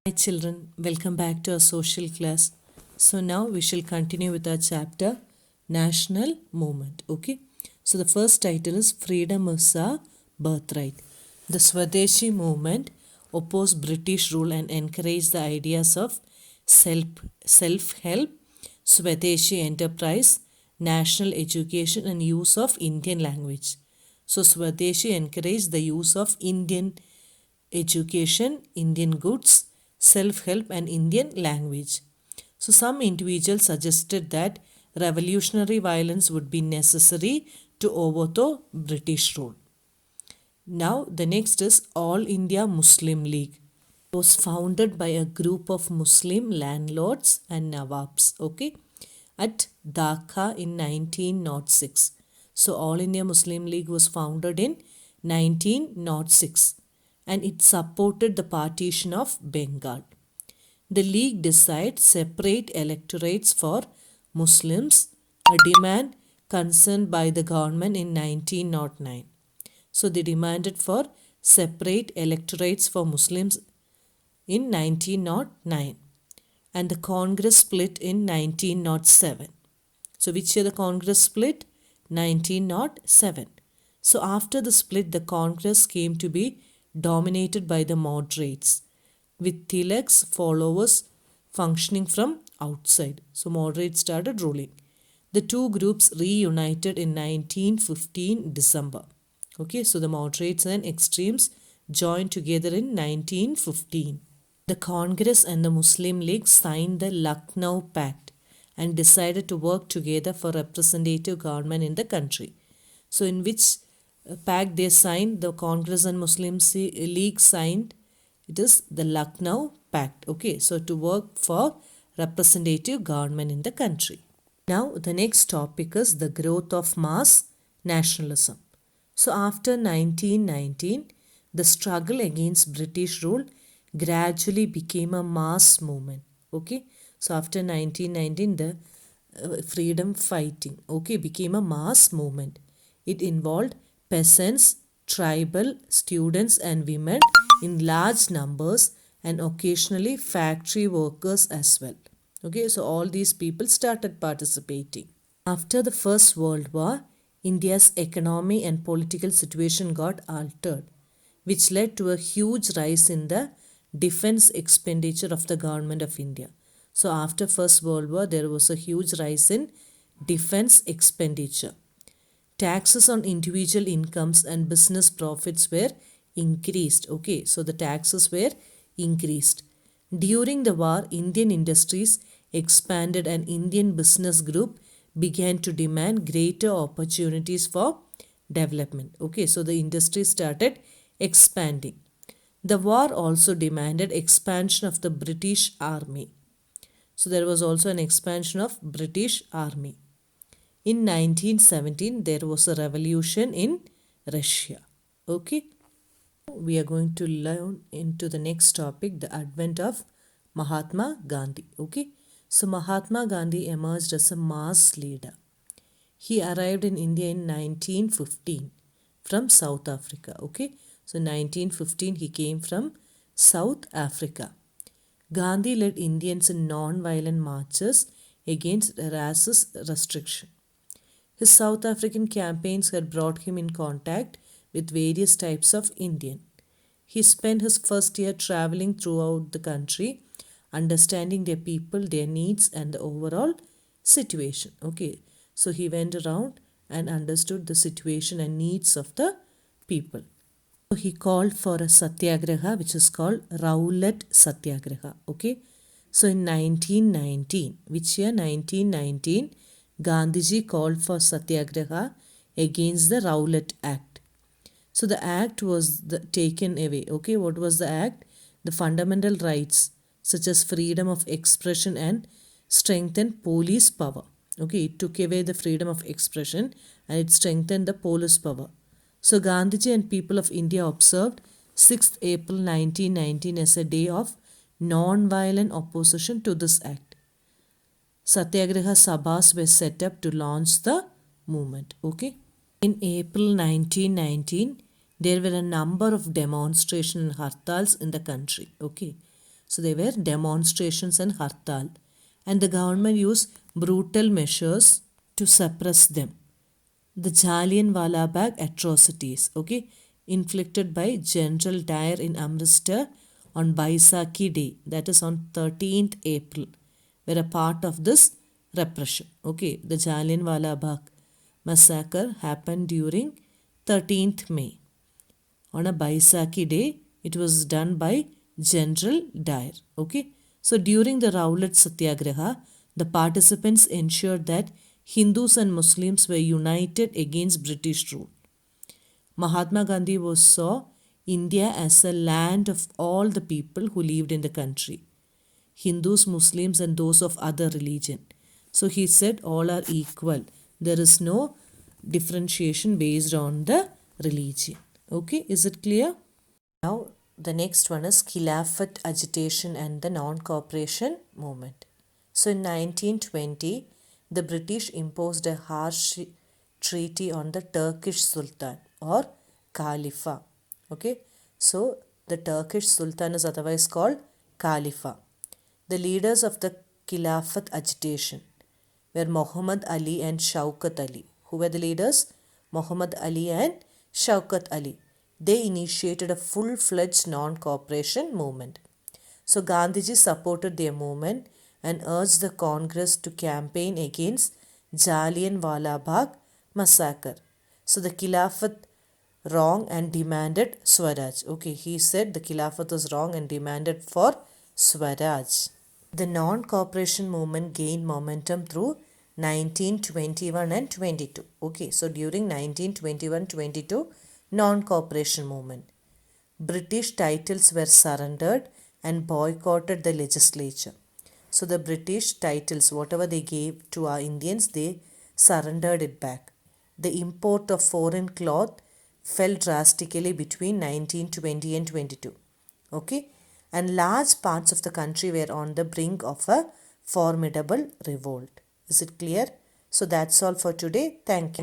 Hi children, welcome back to our social class. So now we shall continue with our chapter National Movement. Okay. So the first title is Freedom is a Birthright. The Swadeshi movement opposed British rule and encouraged the ideas of self-help, Swadeshi enterprise, national education and use of Indian language. So Swadeshi encouraged the use of Indian education, Indian goods, self-help and Indian language. So some individuals suggested that revolutionary violence would be necessary to overthrow British rule. Now the next is All India Muslim League. It was founded by a group of Muslim landlords and Nawabs, okay, at Dhaka in 1906. So All India Muslim League was founded in 1906 and it supported the partition of Bengal. The league decided separate electorates for Muslims, a demand concerned by the government in 1909. So they demanded for separate electorates for Muslims in 1909 and the Congress split in 1907. So which year the Congress split? 1907. So after the split, the Congress came to be dominated by the moderates, with Tilak's followers functioning from outside. So moderates started ruling. The two groups reunited in 1915 December. Okay, so the moderates and extremes joined together in 1915. The Congress and the Muslim League signed the Lucknow Pact and decided to work together for representative government in the country. So in which pact they signed, the Congress and Muslim League signed, it is the Lucknow Pact. Okay, so to work for representative government in the country. Now the next topic is the growth of mass nationalism. So after 1919, the struggle against British rule gradually became a mass movement. Okay, so after 1919, the freedom fighting, okay, became a mass movement. It involved peasants, tribal, students and women in large numbers and occasionally factory workers as well. Okay, so all these people started participating. After the First World War, India's economy and political situation got altered, which led to a huge rise in the defense expenditure of the government of India. So after First World War, there was a huge rise in defense expenditure. Taxes on individual incomes and business profits were increased. Okay, so the taxes were increased. During the war, Indian industries expanded and Indian business group began to demand greater opportunities for development. Okay, so the industry started expanding. The war also demanded expansion of the British army. So there was also an expansion of British army. In 1917, there was a revolution in Russia. Okay. We are going to learn into the next topic, the advent of Mahatma Gandhi. Okay. So Mahatma Gandhi emerged as a mass leader. He arrived in India in 1915 from South Africa. Okay. So 1915 he came from South Africa. Gandhi led Indians in non-violent marches against racist restriction. His South African campaigns had brought him in contact with various types of Indian. He spent his first year traveling throughout the country, understanding their people, their needs and the overall situation. Okay, so he went around and understood the situation and needs of the people. So he called for a satyagraha which is called Rowlatt Satyagraha. Okay, so in 1919, which year? 1919, Gandhiji called for satyagraha against the Rowlatt Act. So the act was taken away. Okay, what was the act? The fundamental rights such as freedom of expression and strengthened police power. Okay, it took away the freedom of expression and it strengthened the police power. So Gandhiji and people of India observed 6th April 1919 as a day of non-violent opposition to this act. Satyagraha Sabhas were set up to launch the movement. Okay. In April 1919, there were a number of demonstrations and hartals in the country. Okay. So there were demonstrations and hartal, and the government used brutal measures to suppress them. The Jallianwala Bagh atrocities, okay, inflicted by General Dyer in Amritsar on Baisakhi Day, that is on 13th April, were a part of this repression. Okay, the Jallianwala Bagh massacre happened during 13th May. On a Baisakhi Day, it was done by General Dyer. Okay, so during the Rowlatt Satyagraha, the participants ensured that Hindus and Muslims were united against British rule. Mahatma Gandhi saw India as a land of all the people who lived in the country, Hindus, Muslims, and those of other religion. So he said all are equal. There is no differentiation based on the religion. Okay, is it clear? Now, the next one is Khilafat agitation and the non-cooperation movement. So, in 1920, the British imposed a harsh treaty on the Turkish Sultan or Khalifa. Okay, so the Turkish Sultan is otherwise called Khalifa. The leaders of the Khilafat agitation were Muhammad Ali and Shaukat Ali. Who were the leaders? Muhammad Ali and Shaukat Ali. They initiated a full-fledged non-cooperation movement. So Gandhiji supported their movement and urged the Congress to campaign against Jallianwala Bagh massacre. So the Khilafat wrong and demanded Swaraj. Okay, he said the Khilafat was wrong and demanded for Swaraj. The non-cooperation movement gained momentum through 1921 and 22. Okay, so during 1921-22, non-cooperation movement. British titles were surrendered and boycotted the legislature. So the British titles, whatever they gave to our Indians, they surrendered it back. The import of foreign cloth fell drastically between 1920 and 22. Okay, and large parts of the country were on the brink of a formidable revolt. Is it clear? So that's all for today. Thank you.